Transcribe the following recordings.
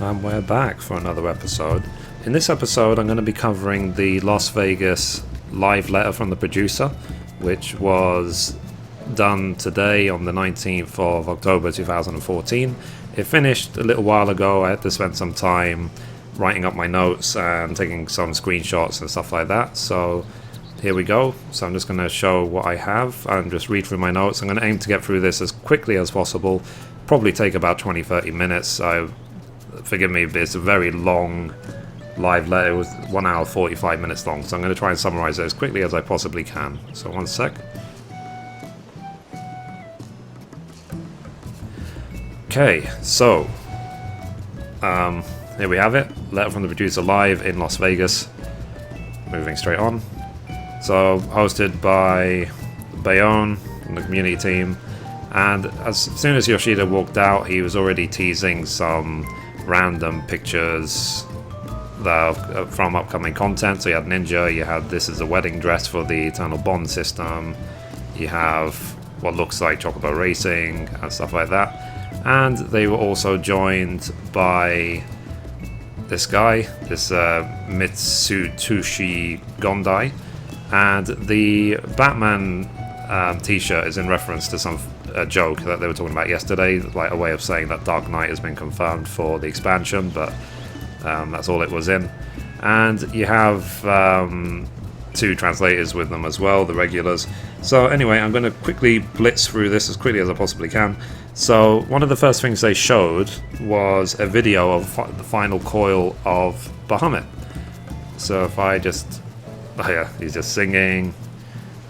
And we're back for another episode. In this episode, I'm going to be covering the Las Vegas live letter from the producer, which was done today on the 19th of October 2014. It finished a little while ago. I had to spend some time writing up my notes and taking some screenshots and stuff like that. So here we go. So I'm just going to show what I have and just read through my notes. I'm going to aim to get through this as quickly as possible. Probably take about 20-30 minutes. Forgive me, it's a very long live letter. It was 1 hour 45 minutes long, so I'm going to try and summarize it as quickly as I possibly can. So one sec. Okay, so here we have it. Letter from the producer live in Las Vegas. Moving straight on. So hosted by Bayon from the community team, and as soon as Yoshida walked out, he was already teasing some random pictures that from upcoming content. So you had Ninja, you had this is a wedding dress for the Eternal Bond system, you have what looks like Chocobo Racing and stuff like that, and they were also joined by this guy, this Mitsutoshi Gondai, and the Batman t-shirt is in reference to some joke that they were talking about yesterday, like a way of saying that Dark Knight has been confirmed for the expansion, but that's all it was in. And you have two translators with them as well, the regulars. So anyway, I'm going to quickly blitz through this as quickly as I possibly can. So one of the first things they showed was a video of the final coil of Bahamut. So if I just... oh yeah, he's just singing.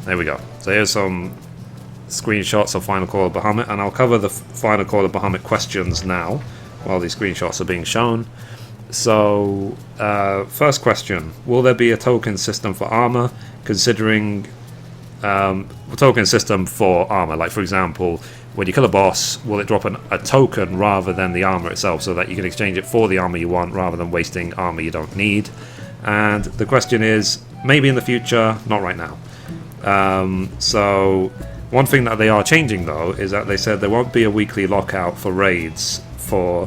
There we go. So here's some screenshots of Final Coil of Bahamut, and I'll cover the Final Coil of Bahamut questions now while these screenshots are being shown. So first question, will there be a token system for armor, considering a token system for armor, like for example when you kill a boss, will it drop a token rather than the armor itself, so that you can exchange it for the armor you want rather than wasting armor you don't need? And the question is, maybe in the future, not right now. So one thing that they are changing though is that they said there won't be a weekly lockout for raids for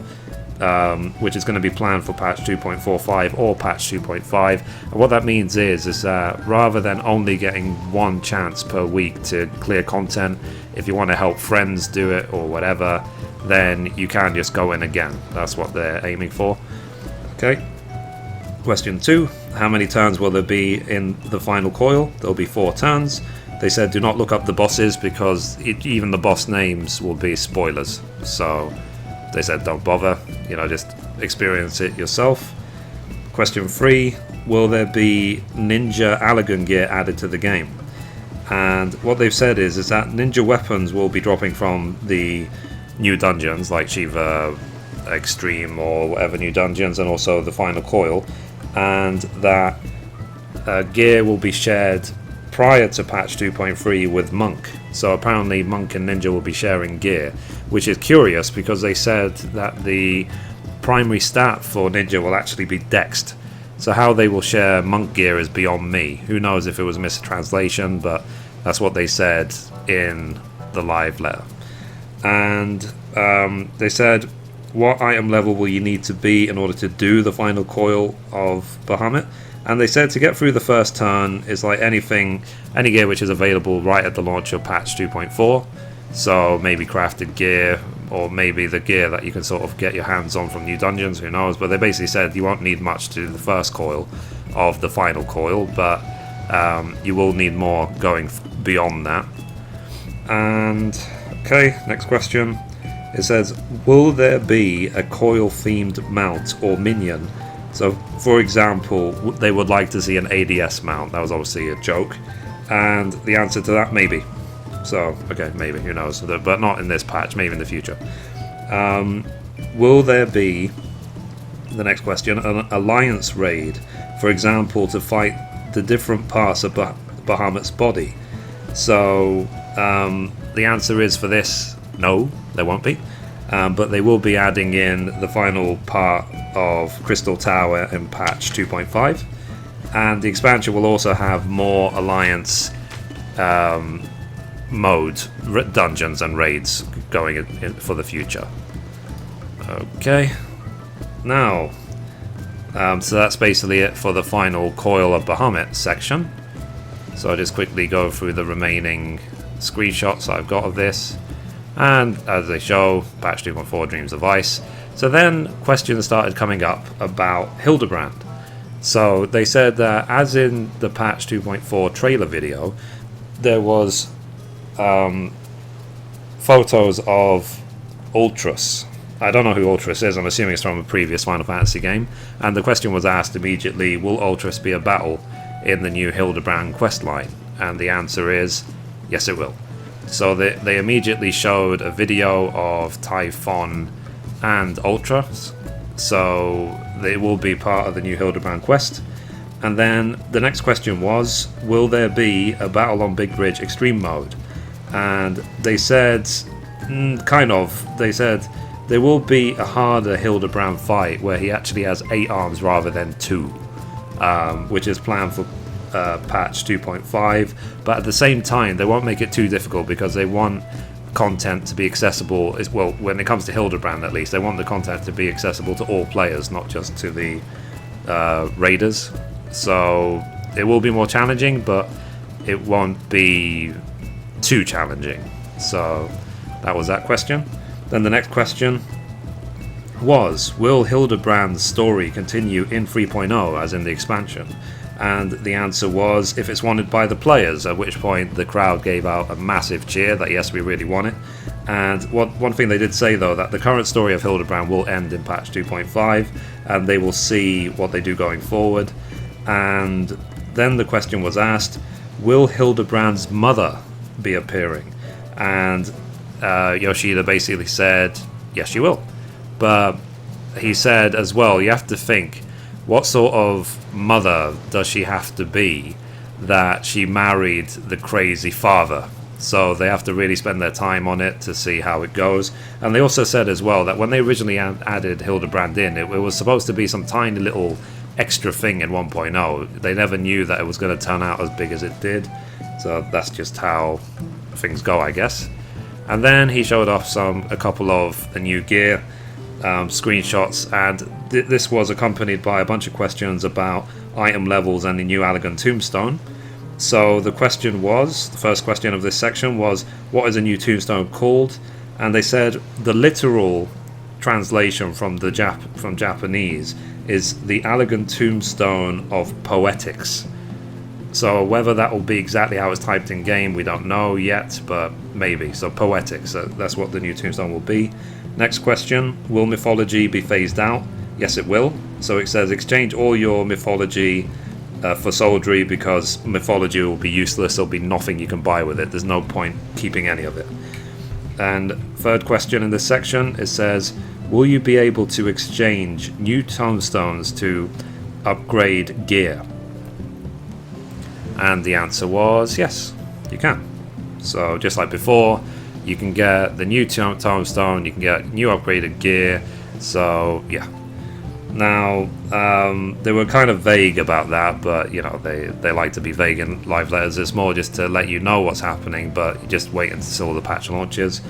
which is going to be planned for patch 2.45 or patch 2.5. And what that means is that rather than only getting one chance per week to clear content, if you want to help friends do it or whatever, then you can just go in again. That's what they're aiming for. Okay. Question 2, how many turns will there be in the final coil? There'll be 4 turns. They said do not look up the bosses because even the boss names will be spoilers. So they said don't bother, just experience it yourself. Question 3, will there be Ninja Allagan gear added to the game? And what they've said is that ninja weapons will be dropping from the new dungeons like Shiva Extreme or whatever new dungeons, and also the final coil, and that gear will be shared prior to patch 2.3 with Monk. So apparently Monk and Ninja will be sharing gear, which is curious because they said that the primary stat for Ninja will actually be Dexed. So how they will share Monk gear is beyond me. Who knows if it was a mistranslation, but that's what they said in the live letter. And they said, what item level will you need to be in order to do the final coil of Bahamut? And they said to get through the first turn is like any gear which is available right at the launch of patch 2.4. So maybe crafted gear, or maybe the gear that you can sort of get your hands on from new dungeons, who knows. But they basically said you won't need much to do the first coil of the final coil, but you will need more going beyond that. And okay, next question. It says, will there be a coil-themed mount or minion? So, for example, they would like to see an ADS mount. That was obviously a joke. And the answer to that, maybe. So, okay, maybe, who knows. But not in this patch, maybe in the future. Will there be, the next question, an alliance raid, for example, to fight the different parts of Bahamut's body? So, the answer is for this, no, there won't be. But they will be adding in the final part of Crystal Tower in patch 2.5, and the expansion will also have more Alliance mode dungeons and raids going in for the future. Okay, Now, so that's basically it for the final Coil of Bahamut section. So I'll just quickly go through the remaining screenshots I've got of this. And as they show, patch 2.4 Dreams of Ice. So then questions started coming up about Hildebrand. So they said that as in the patch 2.4 trailer video, there was photos of Ultras. I don't know who Ultras is, I'm assuming it's from a previous Final Fantasy game. And the question was asked immediately, will Ultras be a battle in the new Hildebrand questline? And the answer is, yes it will. So they immediately showed a video of Typhon and Ultras. So they will be part of the new Hildebrand quest. And then the next question was, will there be a Battle on Big Bridge Extreme mode? And they said, kind of, they said there will be a harder Hildebrand fight where he actually has 8 arms rather than 2, which is planned for patch 2.5, but at the same time they won't make it too difficult because they want content to be accessible well, when it comes to Hildebrand at least, they want the content to be accessible to all players, not just to the raiders. So it will be more challenging, but it won't be too challenging. So that was that question. Then the next question was, will Hildebrand's story continue in 3.0 as in the expansion? And the answer was, if it's wanted by the players, at which point the crowd gave out a massive cheer that yes, we really want it. And one thing they did say though, that the current story of Hildebrand will end in patch 2.5 and they will see what they do going forward. And then the question was asked, will Hildebrand's mother be appearing? And Yoshida basically said, yes she will. But he said as well, you have to think, what sort of mother does she have to be that she married the crazy father? So they have to really spend their time on it to see how it goes. And they also said as well that when they originally added Hildebrand in, it was supposed to be some tiny little extra thing in 1.0. They never knew that it was going to turn out as big as it did. So that's just how things go, I guess. And then he showed off a couple of the new gear screenshots, and this was accompanied by a bunch of questions about item levels and the new Allegan Tombstone. So the first question of this section was, what is a new tombstone called? And they said the literal translation from Japanese is the Allegan Tombstone of Poetics. So whether that will be exactly how it's typed in game, we don't know yet, but maybe. So Poetics, that's what the new tombstone will be. Next question, will mythology be phased out? Yes it will. So it says exchange all your mythology for soldiery because mythology will be useless, there'll be nothing you can buy with it, there's no point keeping any of it. And third question in this section, it says, will you be able to exchange new tombstones to upgrade gear? And the answer was yes, you can. So just like before, you can get the new tombstone, you can get new upgraded gear. So yeah. Now they were kind of vague about that, but you know, they like to be vague in live letters. It's more just to let you know what's happening, but just wait until the patch launches.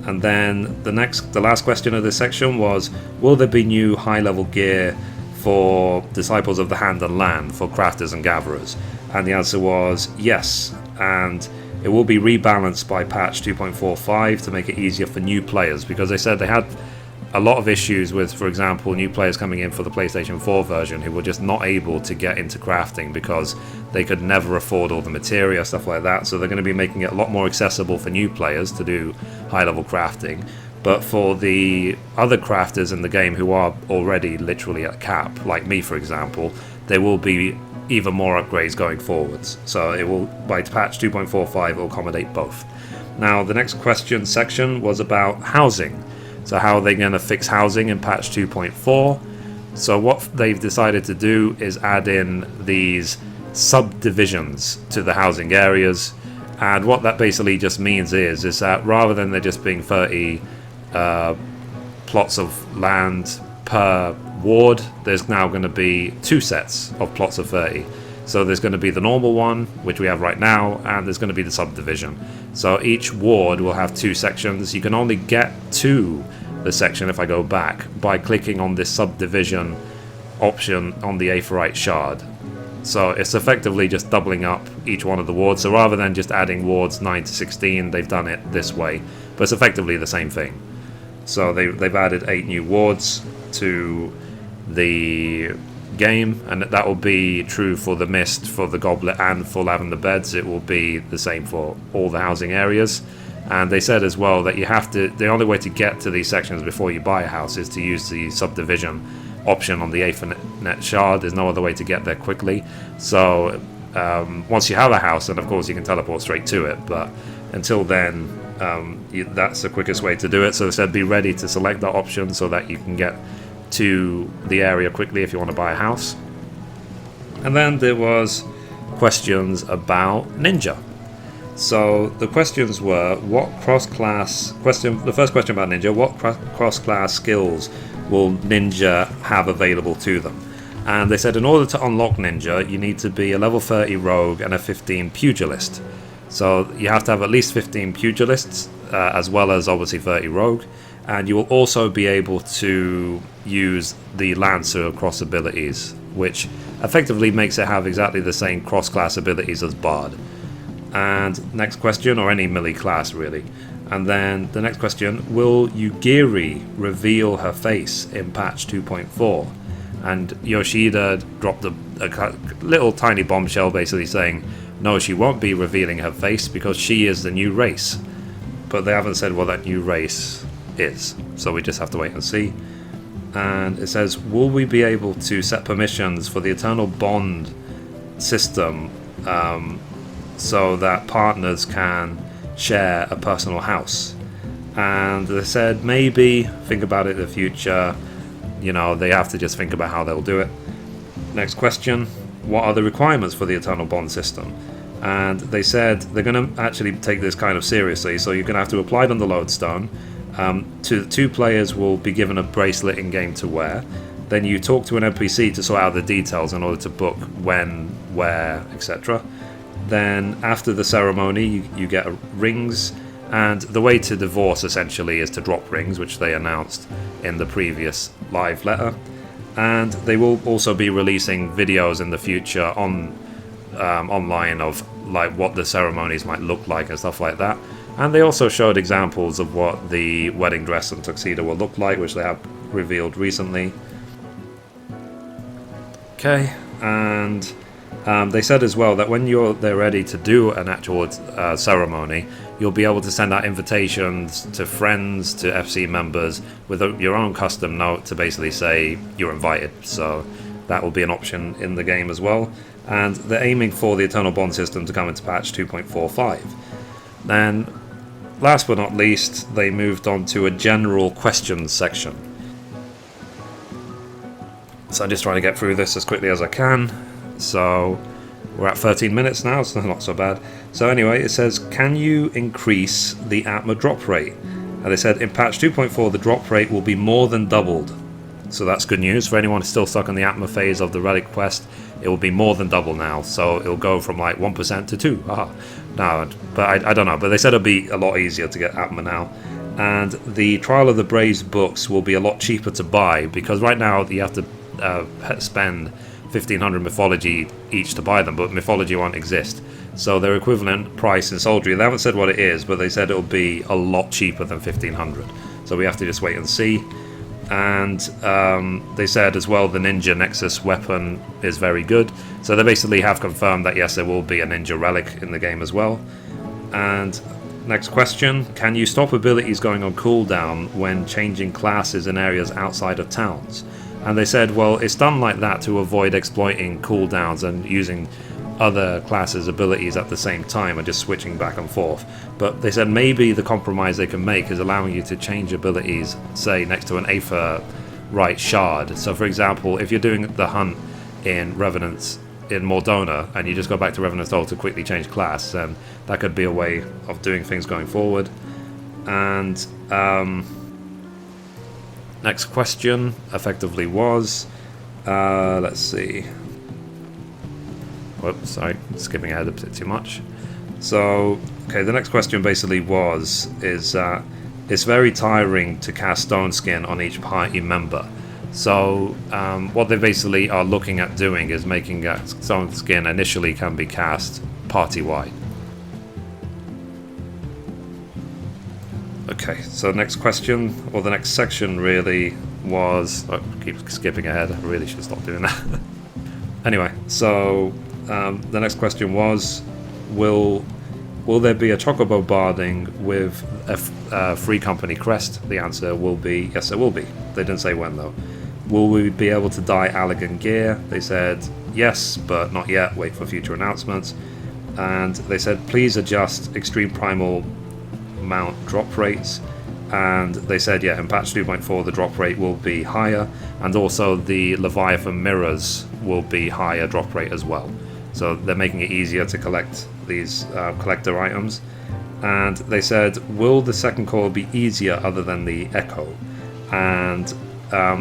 And then the last question of this section was, will there be new high level gear for Disciples of the Hand and Land, for crafters and gatherers? And the answer was yes, and it will be rebalanced by patch 2.45 to make it easier for new players, because they said they had a lot of issues with, for example, new players coming in for the PlayStation 4 version who were just not able to get into crafting because they could never afford all the material, stuff like that. So they're going to be making it a lot more accessible for new players to do high-level crafting. But for the other crafters in the game who are already literally at cap, like me for example, there will be even more upgrades going forwards. So it will, by patch 2.45, it will accommodate both. Now the next question section was about housing. So how are they going to fix housing in patch 2.4? So what they've decided to do is add in these subdivisions to the housing areas, and what that basically just means is that rather than there just being 30 plots of land per ward, there's now going to be 2 sets of plots of 30. So there's going to be the normal one, which we have right now, and there's going to be the subdivision. So each ward will have 2 sections. You can only get 2 the section if I go back by clicking on this subdivision option on the Aephorite shard. So it's effectively just doubling up each one of the wards. So rather than just adding wards 9 to 16, they've done it this way, but it's effectively the same thing. So they've added 8 new wards to the game, and that will be true for the Mist, for the Goblet, and for Lavender Beds. It will be the same for all the housing areas. And they said as well that you have to, the only way to get to these sections before you buy a house is to use the subdivision option on the Aethernet shard. There's no other way to get there quickly. So once you have a house, then of course you can teleport straight to it, but until then that's the quickest way to do it. So they said be ready to select that option so that you can get to the area quickly if you want to buy a house. And then there was questions about Ninja. So the questions were, what cross-class question? The first question about Ninja: what cross-class skills will Ninja have available to them? And they said in order to unlock Ninja, you need to be a level 30 rogue and a 15 pugilist. So you have to have at least 15 pugilists, as well as obviously 30 rogue. And you will also be able to use the Lancer cross abilities, which effectively makes it have exactly the same cross-class abilities as Bard. And next question, or any melee class really. And then the next question, will Yugiri reveal her face in patch 2.4? And Yoshida dropped a little tiny bombshell basically saying, no, she won't be revealing her face because she is the new race. But they haven't said what that new race is, so we just have to wait and see. And it says, will we be able to set permissions for the Eternal Bond system so that partners can share a personal house? And they said maybe, think about it in the future. You know, they have to just think about how they'll do it. Next question, what are the requirements for the Eternal Bond system? And they said they're going to actually take this kind of seriously, so you're going to have to apply it on the lodestone. Two players will be given a bracelet in game to wear. Then you talk to an NPC to sort out the details in order to book when, where, etc. Then after the ceremony you get rings, and the way to divorce essentially is to drop rings, which they announced in the previous live letter. And they will also be releasing videos in the future on online of like what the ceremonies might look like and stuff like that. And they also showed examples of what the wedding dress and tuxedo will look like, which they have revealed recently. Okay, and they said as well that when they're ready to do an actual ceremony, you'll be able to send out invitations to friends, to FC members, with your own custom note to basically say you're invited. So that will be an option in the game as well. And they're aiming for the Eternal Bond system to come into patch 2.45. Then, last but not least, they moved on to a general questions section. So I'm just trying to get through this as quickly as I can. So we're at 13 minutes now, so not so bad. So anyway, it says, can you increase the armour drop rate? And they said in patch 2.4 the drop rate will be more than doubled. So that's good news for anyone still stuck in the armour phase of the relic quest. It will be more than double now, so it'll go from like 1% to 2. No, but I don't know. But they said it'll be a lot easier to get armour now. And the Trial of the Braves books will be a lot cheaper to buy, because right now you have to spend 1500 mythology each to buy them, but mythology won't exist. So their equivalent price in soldiery, they haven't said what it is, but they said it'll be a lot cheaper than 1500. So we have to just wait and see. And they said as well the Ninja Nexus weapon is very good. So they basically have confirmed that yes, there will be a Ninja relic in the game as well. And next question, can you stop abilities going on cooldown when changing classes in areas outside of towns? And they said, well, it's done like that to avoid exploiting cooldowns and using other classes' abilities at the same time and just switching back and forth. But they said maybe the compromise they can make is allowing you to change abilities, say, next to an Aephorite shard. So, for example, if you're doing the hunt in Revenants in Mordona and you just go back to Revenant's Hall to quickly change class, then that could be a way of doing things going forward. And next question effectively was, let's see. Whoops, sorry, skipping ahead a bit too much. So, okay, the next question basically is it's very tiring to cast Stone Skin on each party member. So what they basically are looking at doing is making that Stone Skin initially can be cast party-wide. Okay, so next question, or the next section really was... I keep skipping ahead, I really should stop doing that. Anyway, so the next question was, will there be a Chocobo barding with a free company crest? The answer will be, yes there will be. They didn't say when though. Will we be able to dye Allegan gear? They said yes, but not yet, wait for future announcements. And they said please adjust Extreme Primal mount drop rates, and they said yeah, in patch 2.4 the drop rate will be higher, and also the Leviathan mirrors will be higher drop rate as well. So they're making it easier to collect these collector items. And they said, will the second coil be easier other than the Echo? And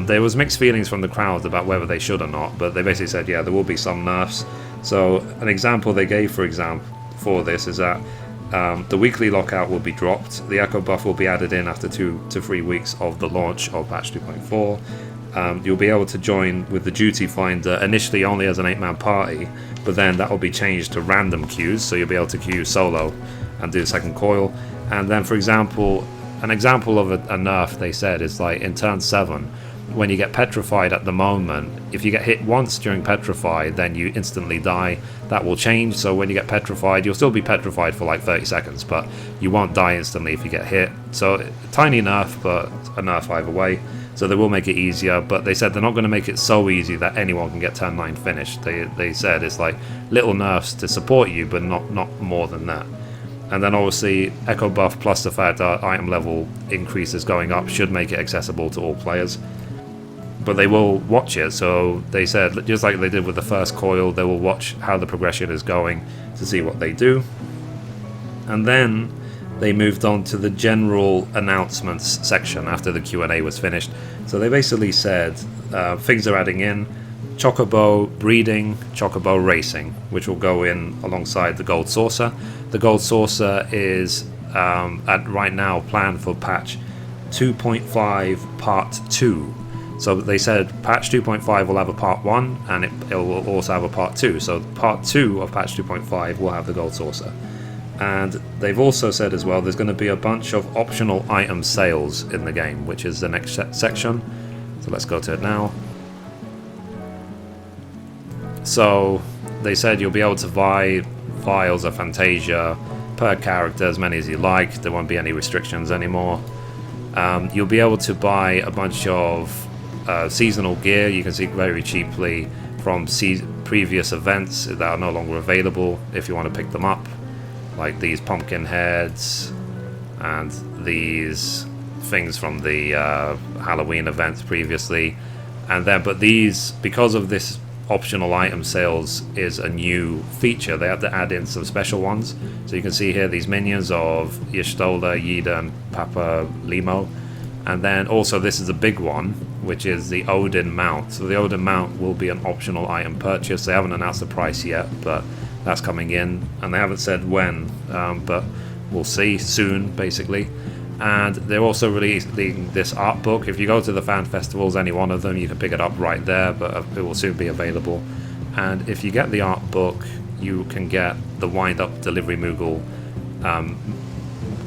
there was mixed feelings from the crowd about whether they should or not, but they basically said yeah, there will be some nerfs. So an example they gave for this is that the weekly lockout will be dropped. The Echo buff will be added in after 2 to 3 weeks of the launch of patch 2.4. You'll be able to join with the duty finder initially only as an 8-man party, but then that will be changed to random queues, so you'll be able to queue solo and do the second coil. And then for example, an example of a nerf they said is like in turn 7, when you get petrified at the moment, if you get hit once during petrify, then you instantly die. That will change, so when you get petrified, you'll still be petrified for like 30 seconds, but you won't die instantly if you get hit. So tiny nerf, but a nerf either way. So they will make it easier, but they said they're not going to make it so easy that anyone can get turn 9 finished. They said it's like little nerfs to support you, but not more than that. And then obviously Echo buff plus the fact that item level increases going up should make it accessible to all players. But they will watch it, so they said, just like they did with the first coil, they will watch how the progression is going to see what they do. And then they moved on to the general announcements section after the Q&A was finished. So they basically said things are adding in: Chocobo breeding, Chocobo racing, which will go in alongside the Gold Saucer. The Gold Saucer is right now planned for patch 2.5 part 2. So they said patch 2.5 will have a part 1, and it will also have a part 2. So part 2 of patch 2.5 will have the Gold Saucer. And they've also said as well there's going to be a bunch of optional item sales in the game, which is the next section. So let's go to it now. So they said you'll be able to buy vials of Fantasia per character, as many as you like. There won't be any restrictions anymore. You'll be able to buy a bunch of seasonal gear you can see very cheaply from previous events that are no longer available if you want to pick them up, like these pumpkin heads and these things from the Halloween events previously. And then, but these, because of this optional item sales is a new feature, they had to add in some special ones. So you can see here these minions of Y'shtola, Yida and Papa Limo. And then also this is a big one, which is the Odin mount. So the Odin mount will be an optional item purchase. They haven't announced the price yet, but that's coming in, and they haven't said when, but we'll see soon basically. And they're also releasing this art book. If you go to the fan festivals, any one of them, you can pick it up right there, but it will soon be available. And if you get the art book, you can get the wind up delivery Moogle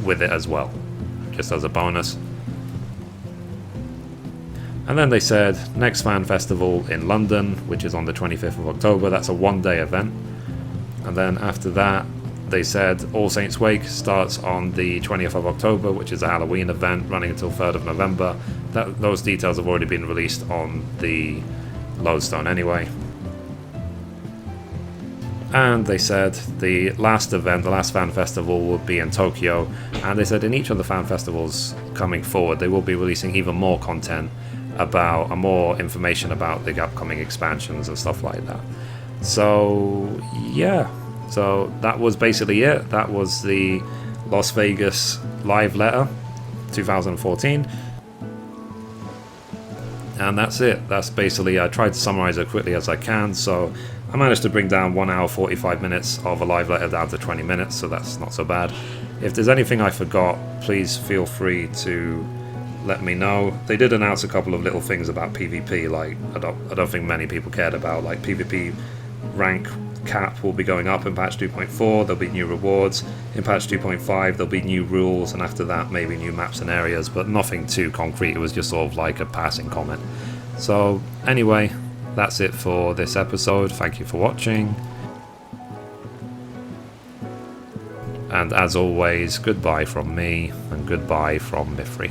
with it as well, just as a bonus. And then they said next fan festival in London, which is on the 25th of October. That's a one-day event. And then after that, they said All Saints Wake starts on the 20th of October, which is a Halloween event running until 3rd of November. Those details have already been released on the Lodestone anyway. And they said the last event, the last fan festival, will be in Tokyo. And they said in each of the fan festivals coming forward, they will be releasing even more content about, and more information about the upcoming expansions and stuff like that. So yeah, so that was basically it. That was the Las Vegas live letter 2014, and that's it. That's basically, I tried to summarize it quickly as I can, so I managed to bring down 1 hour 45 minutes of a live letter down to 20 minutes, so that's not so bad. If there's anything I forgot, please feel free to let me know. They did announce a couple of little things about PvP, like I don't think many people cared about, like PvP rank cap will be going up in patch 2.4, there'll be new rewards. In patch 2.5 there'll be new rules, and after that maybe new maps and areas, but nothing too concrete. It was just sort of like a passing comment. So anyway, that's it for this episode. Thank you for watching, and as always, goodbye from me and goodbye from Mithrie.